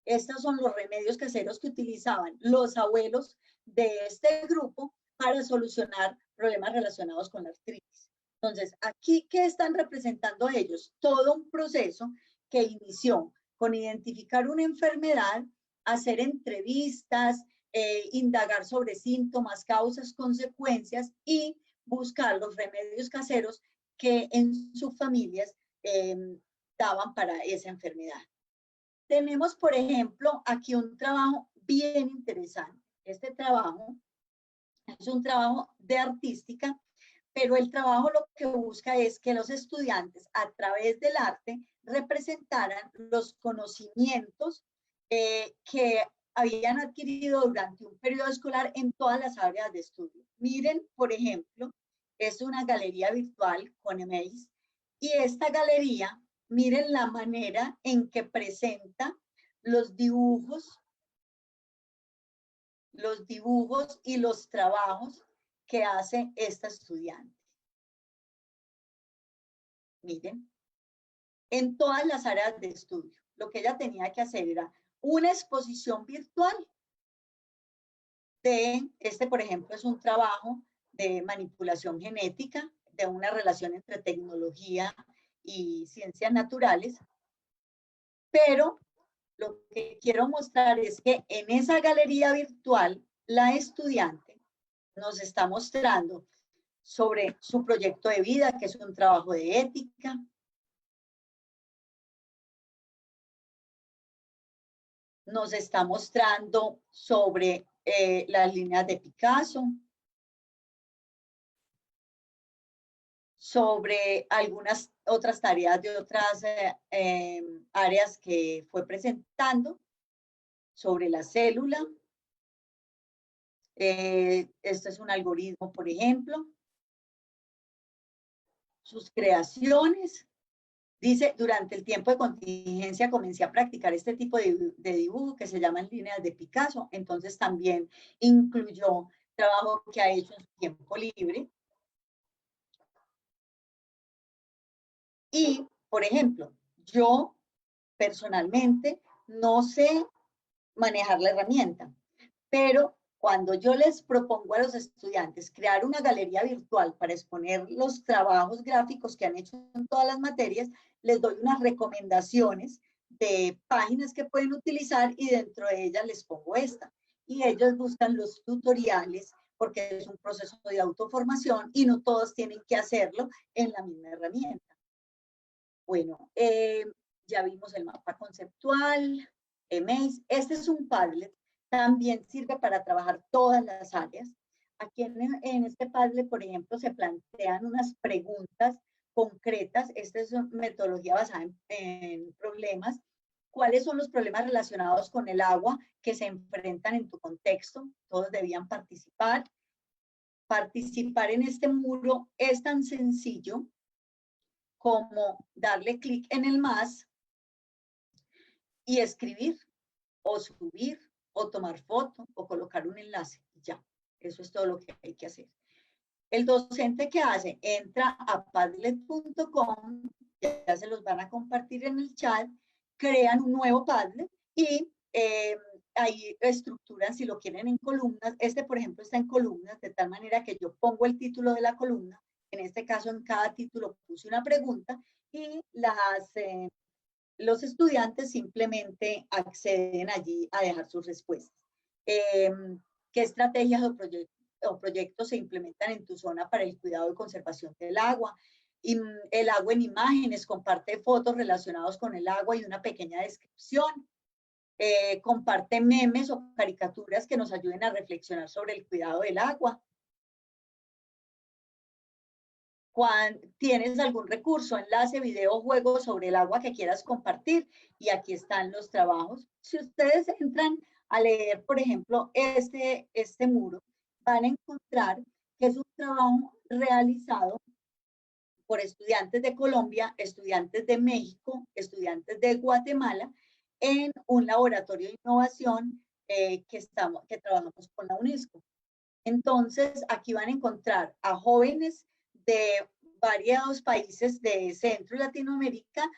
Estos son los remedios caseros que utilizaban los abuelos de este grupo para solucionar problemas relacionados con la artritis. Entonces, aquí, ¿qué están representando ellos? Todo un proceso que inició con identificar una enfermedad, hacer entrevistas, indagar sobre síntomas, causas, consecuencias y buscar los remedios caseros que en sus familias daban para esa enfermedad. Tenemos, por ejemplo, aquí un trabajo bien interesante. Este trabajo es un trabajo de artística, pero el trabajo lo que busca es que los estudiantes a través del arte representaran los conocimientos que habían adquirido durante un periodo escolar en todas las áreas de estudio. Miren, por ejemplo, es una galería virtual con Emaze y esta galería, miren la manera en que presenta los dibujos y los trabajos que hace esta estudiante. Miren, en todas las áreas de estudio, lo que ella tenía que hacer era una exposición virtual de, por ejemplo, es un trabajo de manipulación genética, de una relación entre tecnología y ciencias naturales, pero lo que quiero mostrar es que en esa galería virtual, la estudiante nos está mostrando sobre su proyecto de vida, que es un trabajo de ética. Nos está mostrando sobre las líneas de Picasso, sobre algunas otras tareas de otras áreas que fue presentando, sobre la célula. Este es un algoritmo, por ejemplo. Sus creaciones. Dice, durante el tiempo de contingencia comencé a practicar este tipo de dibujo que se llaman líneas de Picasso. Entonces también incluyó trabajo que ha hecho en su tiempo libre. Y, por ejemplo, yo personalmente no sé manejar la herramienta, pero cuando yo les propongo a los estudiantes crear una galería virtual para exponer los trabajos gráficos que han hecho en todas las materias, les doy unas recomendaciones de páginas que pueden utilizar y dentro de ellas les pongo esta. Y ellos buscan los tutoriales porque es un proceso de autoformación y no todos tienen que hacerlo en la misma herramienta. Bueno, ya vimos el mapa conceptual, Emaze. Este es un Padlet, también sirve para trabajar todas las áreas. Aquí en este Padlet, por ejemplo, se plantean unas preguntas concretas. Esta es una metodología basada en problemas. ¿Cuáles son los problemas relacionados con el agua que se enfrentan en tu contexto? Todos debían participar. Participar en este muro es tan sencillo como darle clic en el más y escribir o subir o tomar foto o colocar un enlace. Ya, eso es todo lo que hay que hacer. El docente, ¿qué hace? Entra a padlet.com, ya se los van a compartir en el chat, crean un nuevo Padlet y ahí estructuran, si lo quieren, en columnas. Este, por ejemplo, está en columnas, de tal manera que yo pongo el título de la columna. En este caso, en cada título puse una pregunta y los estudiantes simplemente acceden allí a dejar sus respuestas. ¿Qué estrategias o proyectos se implementan en tu zona para el cuidado y conservación del agua? Y el agua en imágenes, comparte fotos relacionadas con el agua y una pequeña descripción. Comparte memes o caricaturas que nos ayuden a reflexionar sobre el cuidado del agua. Cuando tienes algún recurso, enlace, video, juego sobre el agua que quieras compartir, y aquí están los trabajos. Si ustedes entran a leer, por ejemplo, este muro, van a encontrar que es un trabajo realizado por estudiantes de Colombia, estudiantes de México, estudiantes de Guatemala, en un laboratorio de innovación que trabajamos con la UNESCO. Entonces, aquí van a encontrar a jóvenes de varios países de Centro y Latinoamérica,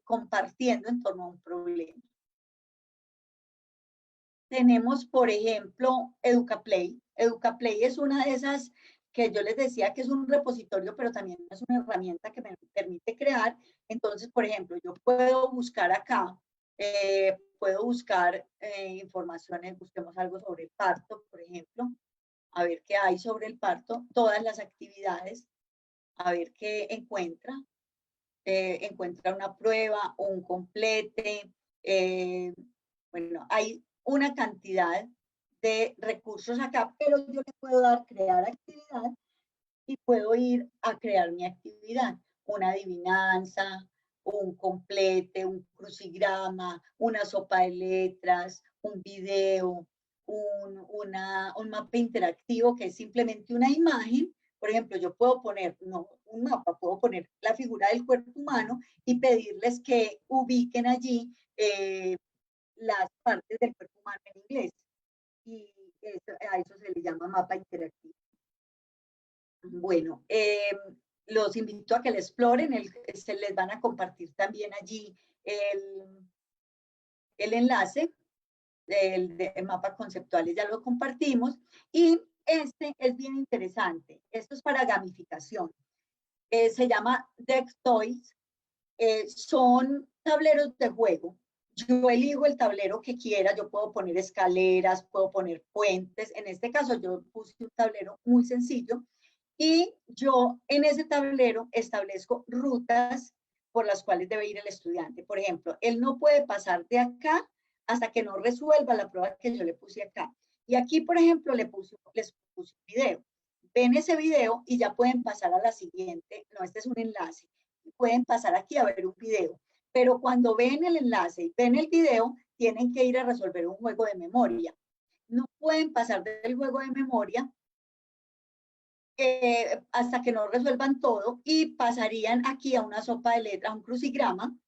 compartiendo en torno a un problema. Tenemos, por ejemplo, EducaPlay. EducaPlay es una de esas que yo les decía que es un repositorio, pero también es una herramienta que me permite crear. Entonces, por ejemplo, yo puedo buscar acá, puedo buscar informaciones, busquemos algo sobre el parto, por ejemplo, a ver qué hay sobre el parto, todas las actividades, a ver qué encuentra. Encuentra una prueba, un complete, bueno, hay una cantidad de recursos acá, pero yo le puedo dar crear actividad y puedo ir a crear mi actividad, una adivinanza, un complete, un crucigrama, una sopa de letras, un video, un mapa interactivo que es simplemente una imagen. Por ejemplo, yo puedo poner, no un mapa, puedo poner la figura del cuerpo humano y pedirles que ubiquen allí las partes del cuerpo humano en inglés. Y a eso se le llama mapa interactivo. Bueno, los invito a que le exploren, se les van a compartir también allí el enlace del mapa conceptuales, ya lo compartimos, y este es bien interesante, esto es para gamificación, se llama Deck Toys, son tableros de juego. Yo elijo el tablero que quiera, yo puedo poner escaleras, puedo poner puentes, en este caso yo puse un tablero muy sencillo, y yo en ese tablero establezco rutas por las cuales debe ir el estudiante. Por ejemplo, él no puede pasar de acá hasta que no resuelva la prueba que yo le puse acá. Y aquí, por ejemplo, les puse un video. Ven ese video y ya pueden pasar a la siguiente. No, este es un enlace. Pueden pasar aquí a ver un video. Pero cuando ven el enlace y ven el video, tienen que ir a resolver un juego de memoria. No pueden pasar del juego de memoria hasta que no resuelvan todo y pasarían aquí a una sopa de letras, un crucigrama,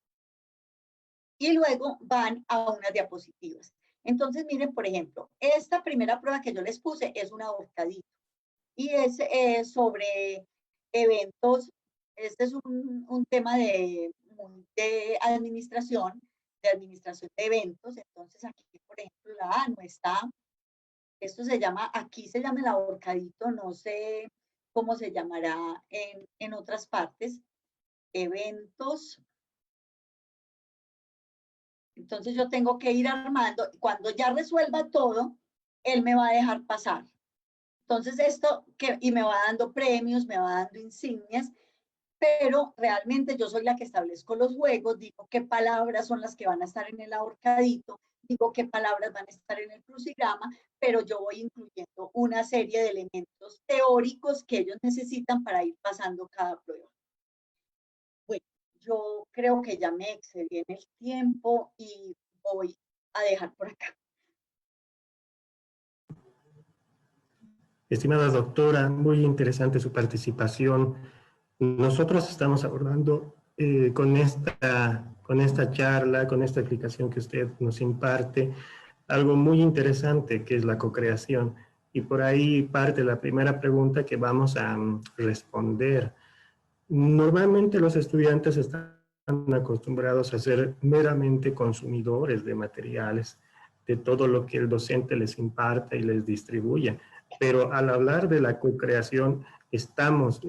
y luego van a unas diapositivas. Entonces, miren, por ejemplo, esta primera prueba que yo les puse es un ahorcadito y es sobre eventos. Este es un tema de administración de eventos. Entonces, aquí, por ejemplo, la A no está. Esto se llama, aquí se llama el ahorcadito, no sé cómo se llamará en otras partes, eventos. Entonces yo tengo que ir armando, cuando ya resuelva todo, él me va a dejar pasar. Entonces y me va dando premios, me va dando insignias, pero realmente yo soy la que establezco los juegos, digo qué palabras son las que van a estar en el ahorcadito, digo qué palabras van a estar en el crucigrama, pero yo voy incluyendo una serie de elementos teóricos que ellos necesitan para ir pasando cada prueba. Bueno, yo creo que ya me excedí en el tiempo y voy a dejar por acá. Estimada doctora, muy interesante su participación. Nosotros estamos abordando con esta charla, con esta explicación que usted nos imparte, algo muy interesante que es la co-creación. Y por ahí parte la primera pregunta que vamos a responder. Normalmente los estudiantes están acostumbrados a ser meramente consumidores de materiales, de todo lo que el docente les imparte y les distribuye. Pero al hablar de la co-creación, estamos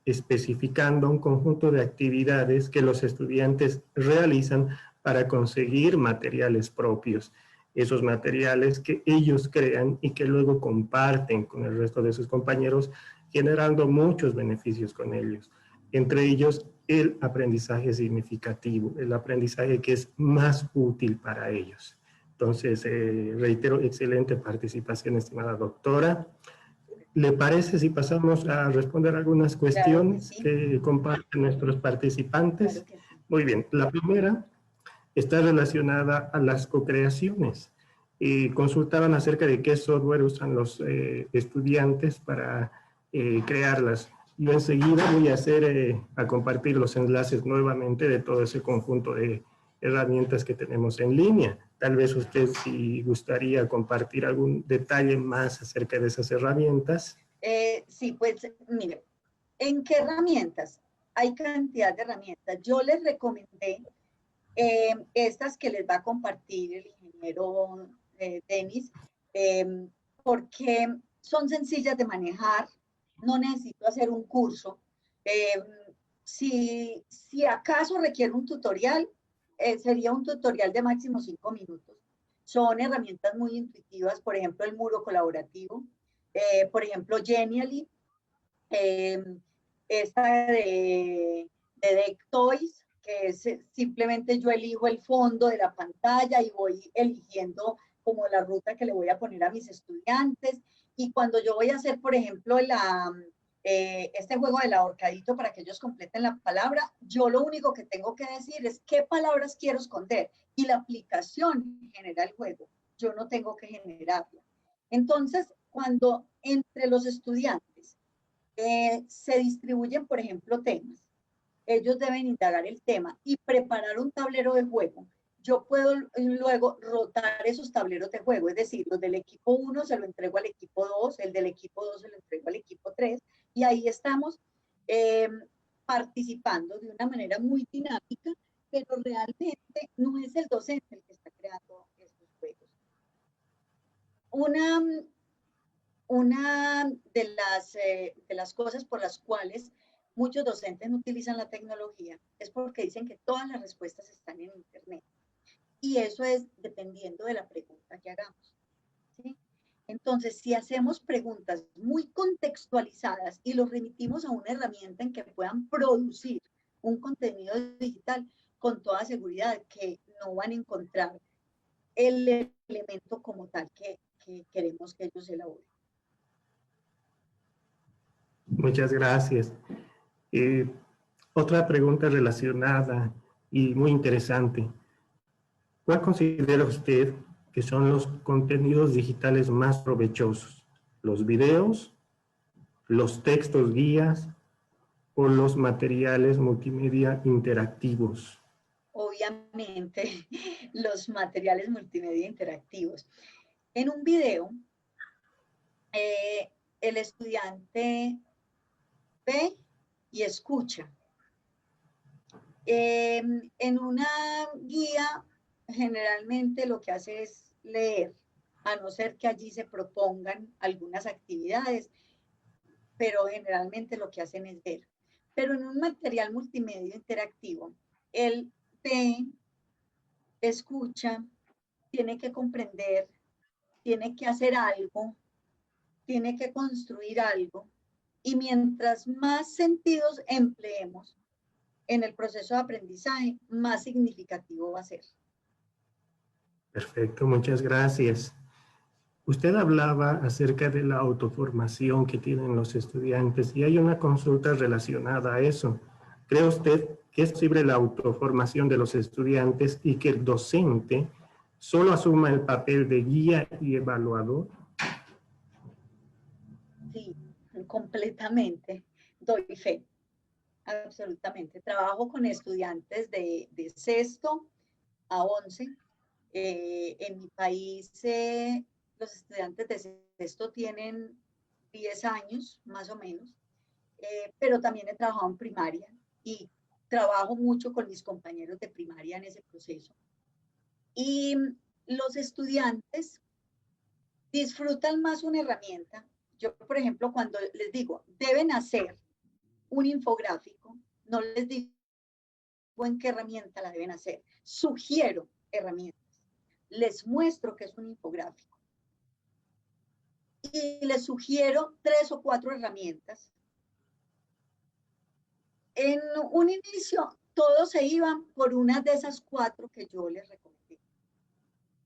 especificando un conjunto de actividades que los estudiantes realizan para conseguir materiales propios. Esos materiales que ellos crean y que luego comparten con el resto de sus compañeros, generando muchos beneficios con ellos. Entre ellos, el aprendizaje significativo, el aprendizaje que es más útil para ellos. Entonces, reitero, excelente participación, estimada doctora. ¿Le parece si pasamos a responder algunas cuestiones que comparten nuestros participantes? Claro que sí. Muy bien, la primera está relacionada a las co-creaciones. Consultaban acerca de qué software usan los estudiantes para crearlas. Yo enseguida voy a compartir los enlaces nuevamente de todo ese conjunto de herramientas que tenemos en línea. Tal vez usted si gustaría compartir algún detalle más acerca de esas herramientas. Sí, pues mire, ¿en qué herramientas? Hay cantidad de herramientas. Yo les recomendé estas que les va a compartir el ingeniero Denis, porque son sencillas de manejar, no necesito hacer un curso. Si acaso requiere un tutorial, sería un tutorial de máximo 5 minutos. Son herramientas muy intuitivas, por ejemplo, el muro colaborativo, por ejemplo, Genially, esta de Deck Toys, que es simplemente yo elijo el fondo de la pantalla y voy eligiendo como la ruta que le voy a poner a mis estudiantes. Y cuando yo voy a hacer, por ejemplo, este juego del ahorcadito para que ellos completen la palabra, yo lo único que tengo que decir es qué palabras quiero esconder y la aplicación genera el juego. Yo no tengo que generarla. Entonces, cuando entre los estudiantes se distribuyen, por ejemplo, temas, ellos deben indagar el tema y preparar un tablero de juego. Yo puedo luego rotar esos tableros de juego, es decir, los del equipo 1 se lo entrego al equipo 2, el del equipo 2 se lo entrego al equipo 3, y ahí estamos participando de una manera muy dinámica, pero realmente no es el docente el que está creando estos juegos. Una de las cosas por las cuales muchos docentes no utilizan la tecnología es porque dicen que todas las respuestas están en Internet. Y eso es dependiendo de la pregunta que hagamos, ¿sí? Entonces, si hacemos preguntas muy contextualizadas y los remitimos a una herramienta en que puedan producir un contenido digital, con toda seguridad que no van a encontrar el elemento como tal que queremos que ellos elaboren. Muchas gracias. Otra pregunta relacionada y muy interesante. ¿Cuál considera usted que son los contenidos digitales más provechosos? ¿Los videos, los textos guías o los materiales multimedia interactivos? Obviamente, los materiales multimedia interactivos. En un video, el estudiante ve y escucha. En una guía, generalmente lo que hace es leer, a no ser que allí se propongan algunas actividades, pero generalmente lo que hacen es ver. Pero en un material multimedia interactivo, él ve, escucha, tiene que comprender, tiene que hacer algo, tiene que construir algo, y mientras más sentidos empleemos en el proceso de aprendizaje, más significativo va a ser. Perfecto, muchas gracias. Usted hablaba acerca de la autoformación que tienen los estudiantes y hay una consulta relacionada a eso. ¿Cree usted que es posible la autoformación de los estudiantes y que el docente solo asuma el papel de guía y evaluador? Sí, completamente. Doy fe. Absolutamente. Trabajo con estudiantes de sexto a 11. En mi país, los estudiantes de sexto tienen 10 años, más o menos, pero también he trabajado en primaria y trabajo mucho con mis compañeros de primaria en ese proceso. Y los estudiantes disfrutan más una herramienta. Yo, por ejemplo, cuando les digo, deben hacer un infográfico, no les digo en qué herramienta la deben hacer. Sugiero herramientas. Les muestro que es un infográfico. Y les sugiero 3 o 4 herramientas. En un inicio, todos se iban por una de esas 4 que yo les recomendé.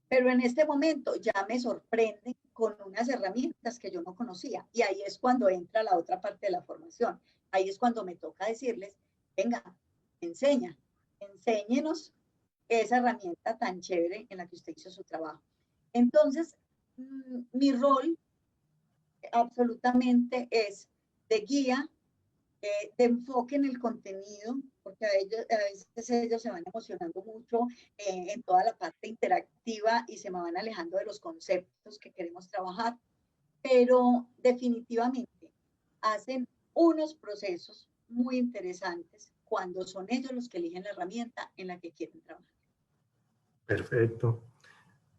Pero en este momento ya me sorprenden con unas herramientas que yo no conocía. Y ahí es cuando entra la otra parte de la formación. Ahí es cuando me toca decirles, venga, enséñenos esa herramienta tan chévere en la que usted hizo su trabajo. Entonces, mi rol absolutamente es de guía, de enfoque en el contenido, porque a veces ellos se van emocionando mucho en toda la parte interactiva y se me van alejando de los conceptos que queremos trabajar, pero definitivamente hacen unos procesos muy interesantes cuando son ellos los que eligen la herramienta en la que quieren trabajar. Perfecto.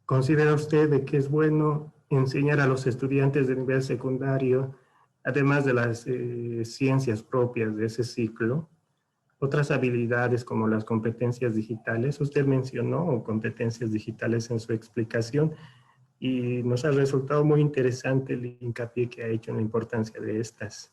¿Considera usted de que es bueno enseñar a los estudiantes de nivel secundario Además de las ciencias propias de ese ciclo, otras habilidades como las competencias digitales, usted mencionó competencias digitales en su explicación y nos ha resultado muy interesante el hincapié que ha hecho en la importancia de estas.